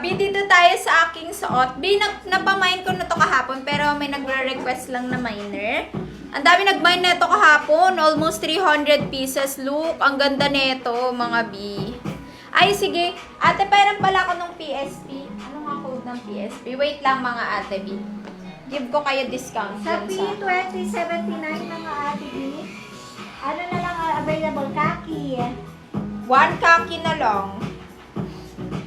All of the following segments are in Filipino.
B, dito tayo sa aking suot. B, napamain ko na to kahapon, pero may nagre-request lang na miner. Ang dami nag-mine na ito kahapon. Almost 300 pieces. Look, ang ganda nito, mga B. Ay, sige. Ate, parang pala ako ng PSP. Ano nga code ng PSP? Wait lang, mga ate B. Give ko kayo discount. Sa P2079 mga ate B, ano na lang available? Kaki. One kaki na lang.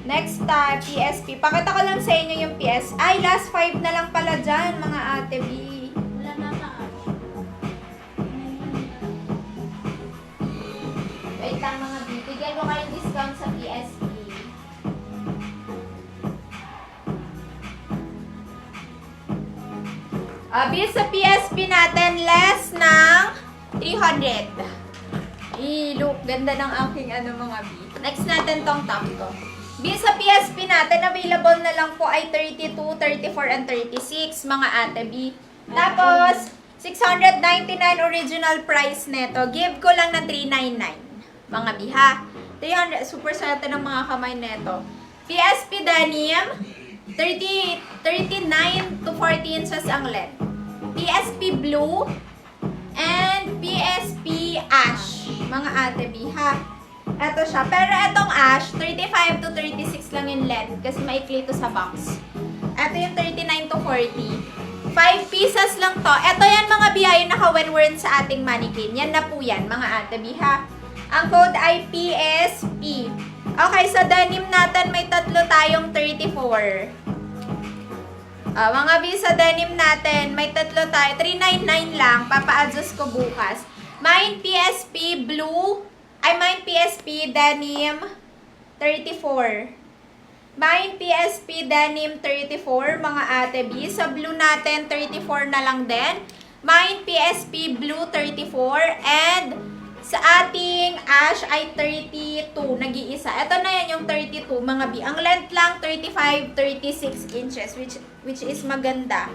Next time, PSP. Pakita ko lang sa inyo yung PS. Ay, last 5 na lang pala dyan, mga ate B. Wala na taas. Wait lang, mga B. Bigyan ko kayong discount sa PSP. Bill sa PSP natin, less ng 300. Look, ganda ng aking mga B. Next natin tong top ko. Bill sa PSP natin, available na lang po ay 32, 34, and 36, mga ate B. Tapos, 699 original price neto. Give ko lang ng 399, mga B, ha? 300, super swerte ng mga kamay neto. PSP denim, 39 to 40 inches ang length. PSP blue and PSP ash, mga ate B, ha? Ito siya. Pero itong ash, 35 to 36 lang yung length kasi maikli to sa box. Ito yung 39 to 40. 5 pieces lang to. Ito yan, mga B, yung naka-when-worn sa ating mannequin. Yan na po yan, mga ate B, ha? Ang code ay PSP. Okay, sa denim natin, may tatlo tayong 34. Mga B, sa denim natin, may tatlo tayo. 399 lang. Papa-adjust ko bukas. Mine PSP blue. Mine PSP denim 34. Mine PSP denim 34, mga ate B. Sa blue natin, 34 na lang din. Mine PSP blue 34. And sa ating ash ay 32. Nag-iisa. Ito na yan yung 32, mga B. Ang length lang, 35, 36 inches. Which is maganda.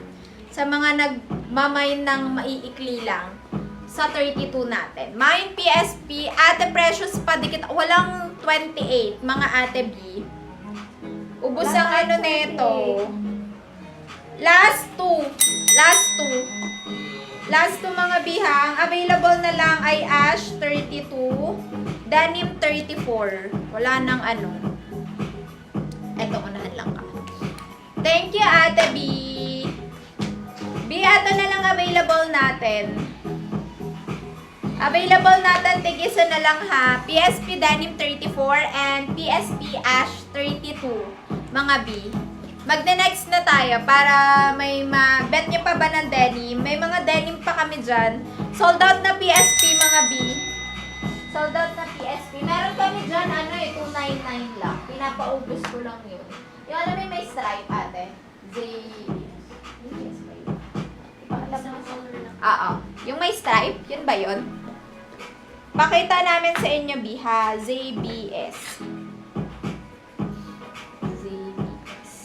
Sa mga nagmamine ng maiikli lang. Sa 32 natin. Mine PSP, ate precious pa dikit. Walang 28, mga ate B. Ubus ang neto. Last two. Last two, mga biha. Ang available na lang ay ash 32, denim 34. Wala nang Eto, unahan lang ka. Thank you, ate B. B, ito na lang available natin. Available natin, tig-isa na lang, ha. PSP denim 34 and PSP ash 32, mga B. Magna-next na tayo para may bet nyo pa ba ng denim? May mga denim pa kami dyan. Sold out na PSP, mga B. Sold out na PSP. Meron kami dyan, 299 lang. Pinapaubos ko lang yun. Yung alam mo, may stripe, ate. Yung may stripe, yun ba yun? Pakita namin sa inyo, Biha. ZBS. ZBS.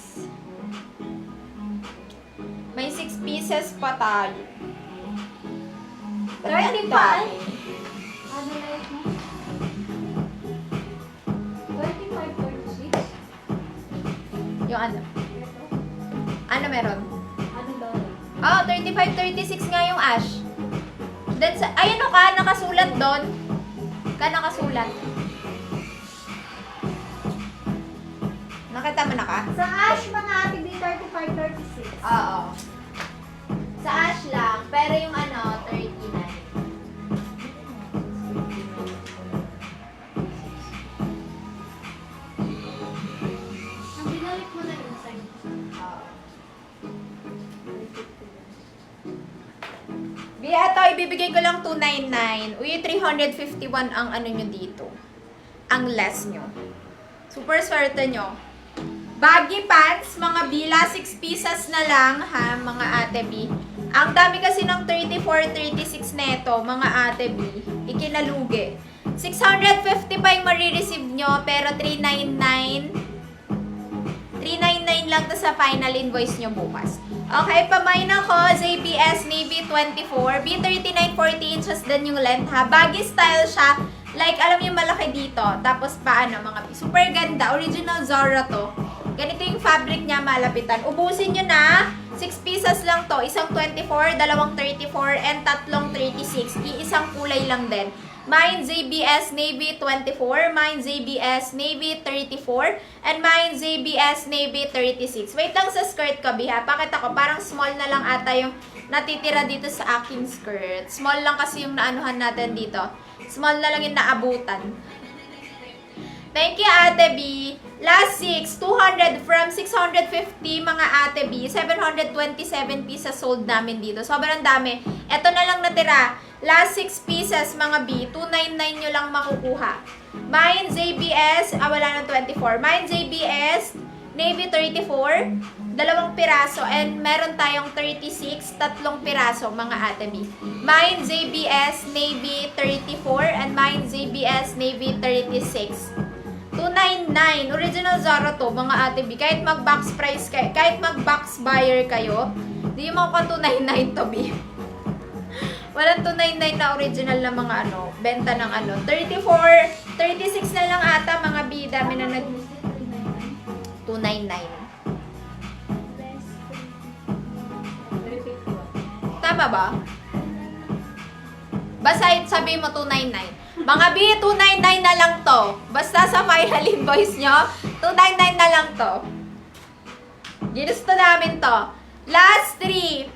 May 6 pieces pa tayo. 35? Ano na ito? 25, 36? Yung ano? Ano meron? Ano daw? 35, 36 nga yung ash. Then, ayun o ka, nakasulat doon. Nakasulat. Nakita mo na ka? Sa ash mga ate B, 35, 36. Oo. Sa ash lang, pero yung 39. Ang binalik mo na yung sign. Ito, ibibigay ko lang 299. Uy, 351 ang nyo dito. Ang less nyo. Super swerte nyo. Baggy pants, mga bila, 6 pieces na lang, ha, mga ate B. Ang dami kasi ng 34, 36 neto, mga ate B. Ikinalugi. 650 pa yung marireceive nyo, pero 399 399 lang to sa final invoice nyo bukas. Okay, pamain ako, JBS Navy 24. B39 40 inches din yung length ha. Baggy style siya. Like, alam niyo malaki dito. Tapos paano, mga super ganda. Original Zara to. Ganito yung fabric niya, malapitan. Ubusin nyo na. 6 pieces lang to. Isang 24, dalawang 34, and tatlong 36. Iisang kulay lang din. Mine JBS Navy 24, mine JBS Navy 34, and mine JBS Navy 36. Wait lang sa skirt ko, Biha. Pakita ko, parang small na lang ata yung natitira dito sa aking skirt. Small lang kasi yung naanuhan natin dito. Small na lang yung naabutan. Thank you, Ate B. Last 6, 200 from 650 mga Ate B. 727 pieces sold namin dito. Sobrang dami. Ito na lang natira. Last 6 pieces mga B. 299 nyo lang makukuha. Mine JBS, wala ng 24. Mine JBS, Navy 34, dalawang piraso. And meron tayong 36, tatlong piraso mga Ate B. Mine JBS, Navy 34, and mine JBS, Navy 36. 299. Original Zara to, mga Ate B. Kahit mag-box price kayo, kahit mag-box buyer kayo, hindi mo pa 299 to, B. Walang 299 na original na mga benta ng 34, 36 na lang ata, mga B. Dami na 299. Tama ba? Basta sabi mo 299. Mga B, 299 na lang to. Basta sa final invoice nyo, 299 na lang to. Ginusto namin to. Last 3.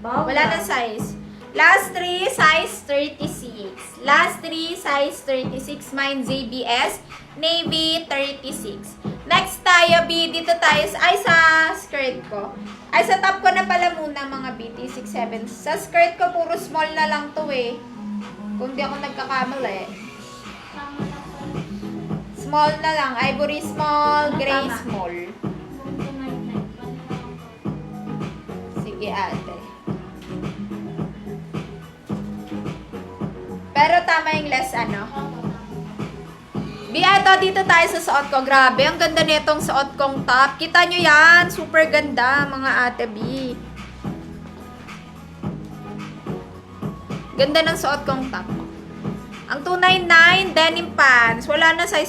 Wala na size. Last 3, size 36. Last 3, size 36. Mine JBS, Navy 36. Next tayo, B. Dito tayo. Ay, sa skirt ko. Ay, sa top ko na pala muna, mga B. T67. Sa skirt ko, puro small na lang to eh. Kung di ako nagkakamali. Small na lang. Ivory small, gray small. Sige, ate. Pero tama yung less Biato, dito tayo sa suot ko. Grabe, ang ganda nitong suot kong top. Kita nyo yan. Super ganda, mga Ate B. Ganda ng suot kong top. Ang 299, denim pants. Wala na size.